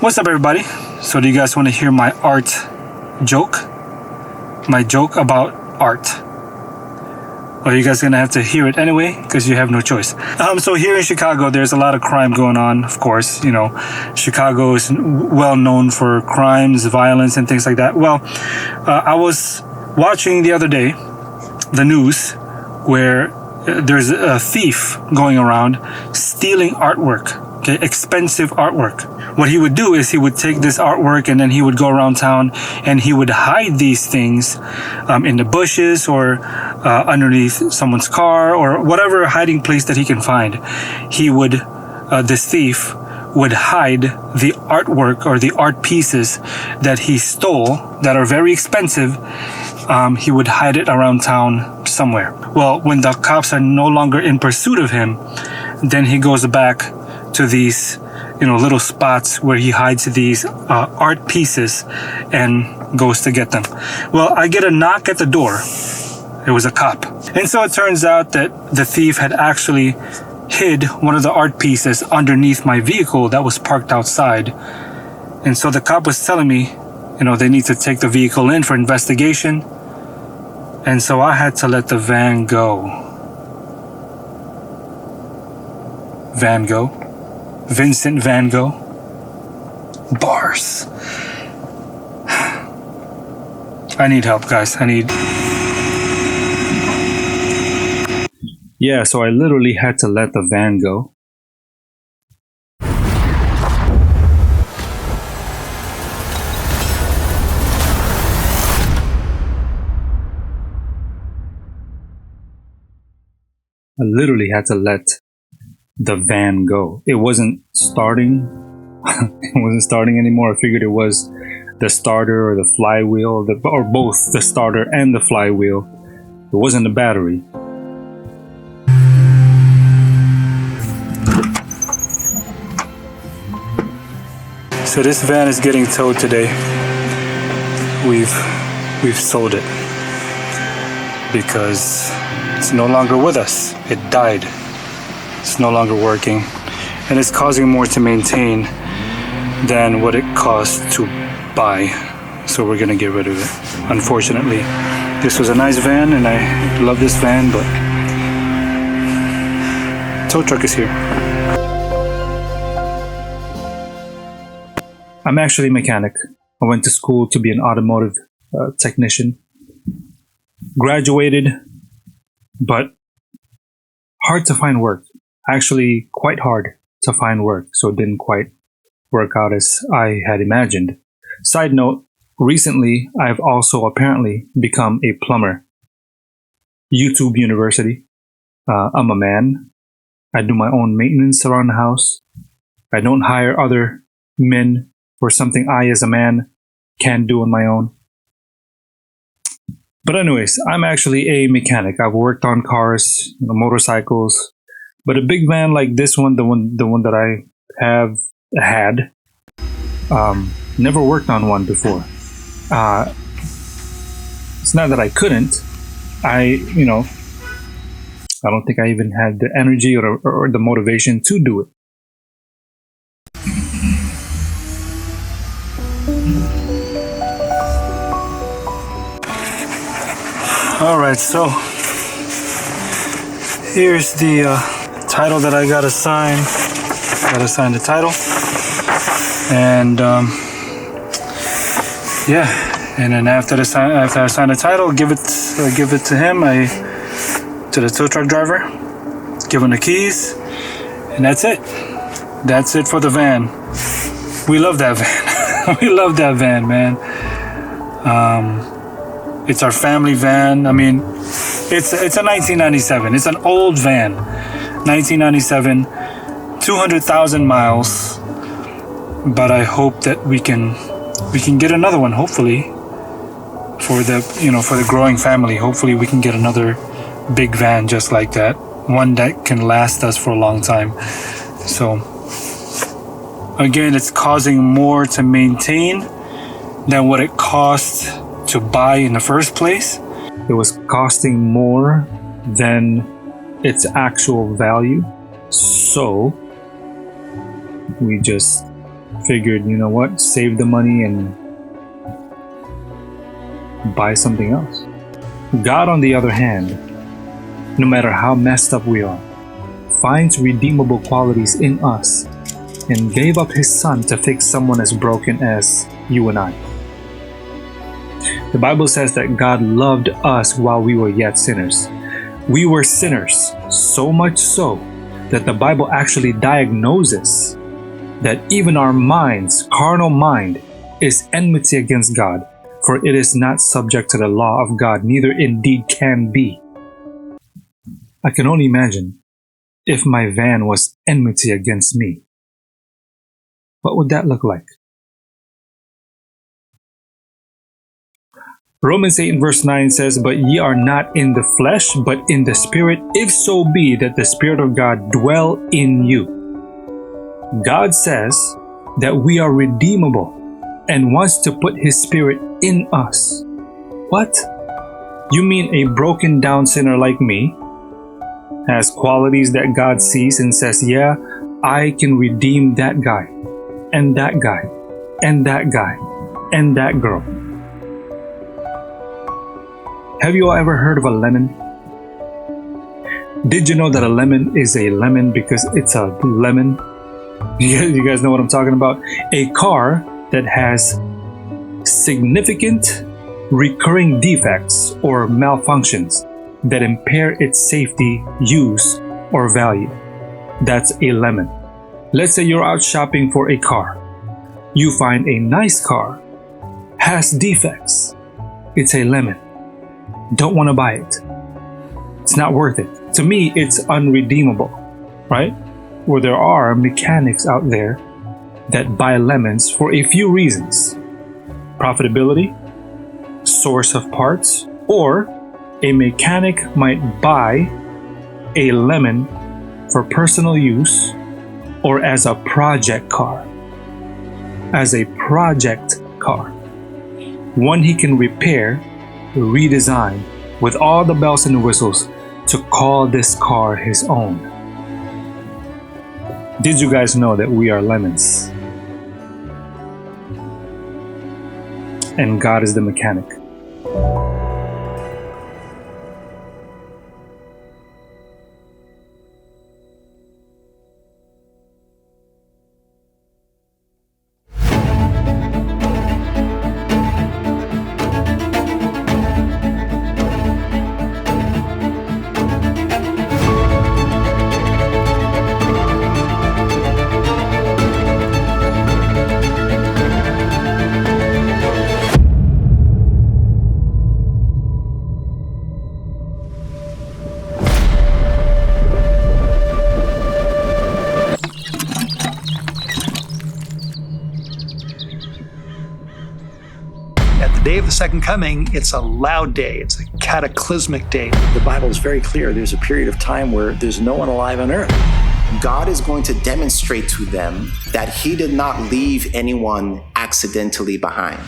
What's up, everybody? So do you guys want to hear my art joke? My joke about art? Well, you guys are gonna have to hear it anyway because you have no choice. So here in Chicago, there's a lot of crime going on. Of course, you know, Chicago is well known for crimes, violence, and things like that. Well, I was watching the other day the news where there's a thief going around stealing artwork. Okay, expensive artwork. What he would do is he would take this artwork and then he would go around town and he would hide these things in the bushes or underneath someone's car or whatever hiding place that he can find. He would, this thief would hide the artwork or the art pieces that he stole that are very expensive. He would hide it around town somewhere. Well, when the cops are no longer in pursuit of him, then he goes back to these, you know, little spots where he hides these art pieces and goes to get them. Well, I get a knock at the door. It was a cop. And so it turns out that the thief had actually hid one of the art pieces underneath my vehicle that was parked outside. And so the cop was telling me, you know, they need to take the vehicle in for investigation. And so I had to let the van go. Van Gogh. Vincent Van Gogh. Bars. I need help, guys. Yeah, so I literally had to let the van go. I literally had to let the van go. It wasn't starting. It wasn't starting anymore. I figured it was the starter or the flywheel, or both the starter and the flywheel. It wasn't the battery. So this van is getting towed today. We've sold it because it's no longer with us. It died. It's no longer working, and it's causing more to maintain than what it costs to buy. So we're gonna get rid of it. Unfortunately, this was a nice van, and I love this van, but tow truck is here. I'm actually a mechanic. I went to school to be an automotive technician. Graduated, but hard to find work. Actually, quite hard to find work, so it didn't quite work out as I had imagined. Side note, recently I've also apparently become a plumber. YouTube University. I'm a man. I do my own maintenance around the house. I don't hire other men for something I as a man can't do on my own. But anyways, I'm actually a mechanic. I've worked on cars, motorcycles, but a big van like this one, the one that I have had, never worked on one before. It's not that I couldn't. I don't think I even had the energy or the motivation to do it. All right, so here's the title that I gotta sign. Gotta sign the title, and yeah. And then after I sign the title, give it to him. To the tow truck driver, give him the keys, and that's it. That's it for the van. We love that van. We love that van, man. It's our family van. I mean, it's a 1997. It's an old van, 1997, 200,000 miles. But I hope that we can get another one. Hopefully, for the growing family. Hopefully, we can get another big van just like that. One that can last us for a long time. So again, it's causing more to maintain than what it costs to buy in the first place. It was costing more than its actual value, so we just figured, you know what, save the money and buy something else. God, on the other hand, no matter how messed up we are, finds redeemable qualities in us and gave up his son to fix someone as broken as you and I. The Bible says that God loved us while we were yet sinners. We were sinners, so much so that the Bible actually diagnoses that even our minds, carnal mind, is enmity against God, for it is not subject to the law of God, neither indeed can be. I can only imagine if my van was enmity against me. What would that look like? Romans 8 and verse 9 says, "But ye are not in the flesh, but in the Spirit, if so be that the Spirit of God dwell in you." God says that we are redeemable and wants to put his Spirit in us. What? You mean a broken down sinner like me has qualities that God sees and says, yeah, I can redeem that guy, and that guy, and that guy, and that girl. Have you all ever heard of a lemon? Did you know that a lemon is a lemon because it's a lemon? You guys know what I'm talking about? A car that has significant recurring defects or malfunctions that impair its safety, use, or value. That's a lemon. Let's say you're out shopping for a car. You find a nice car, has defects. It's a lemon. Don't want to buy it. It's not worth it. To me, it's unredeemable, right? Where there are mechanics out there that buy lemons for a few reasons: profitability, source of parts, or a mechanic might buy a lemon for personal use or as a project car. As a project car. One he can repair, redesign with all the bells and whistles to call this car his own. Did you guys know that we are lemons? And God is the mechanic. Day of the second coming, it's a loud day. It's a cataclysmic day. The Bible is very clear. There's a period of time where there's no one alive on earth. God is going to demonstrate to them that he did not leave anyone accidentally behind.